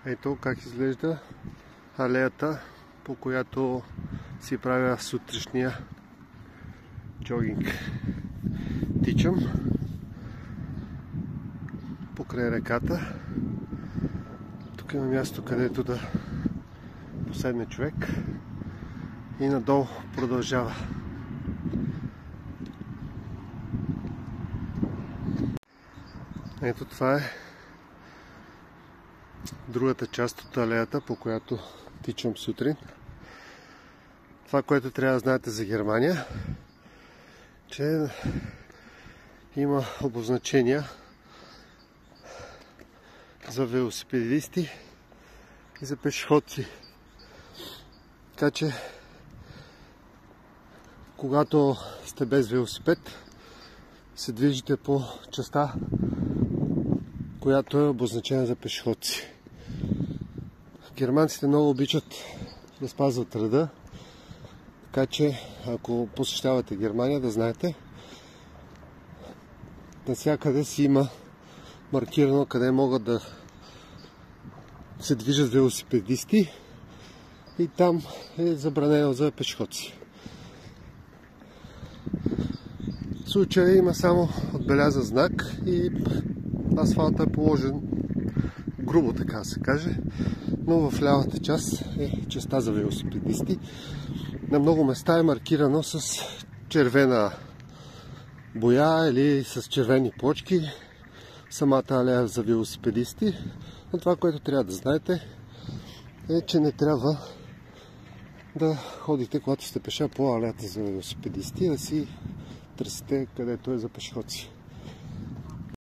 Ето как изглежда алеята, по която си правя сутрешния джогинг. Тичам покрай реката. Тук има място, където да поседне човек и надолу продължава. Ето това е другата част от алеята, по която тичам сутрин. Това, което трябва да знаете за Германия, че има обозначения за велосипедисти и за пешеходци. Така че, когато сте без велосипед, се движите по частта, която е обозначена за пешеходци. Германците много обичат да спазват реда, така че ако посещавате Германия, да знаете, навсякъде си има маркирано къде могат да се движат велосипедисти и там е забранено за пешеходци. В случая има само отбелязан знак и асфалтът е положен грубо, така се каже, но в лявата част е частта за велосипедисти. На много места е маркирано с червена боя или с червени плочки самата алея за велосипедисти. Но това, което трябва да знаете, е, че не трябва да ходите, когато сте пеша по алеята за велосипедисти, да си търсите където е за пешеходци.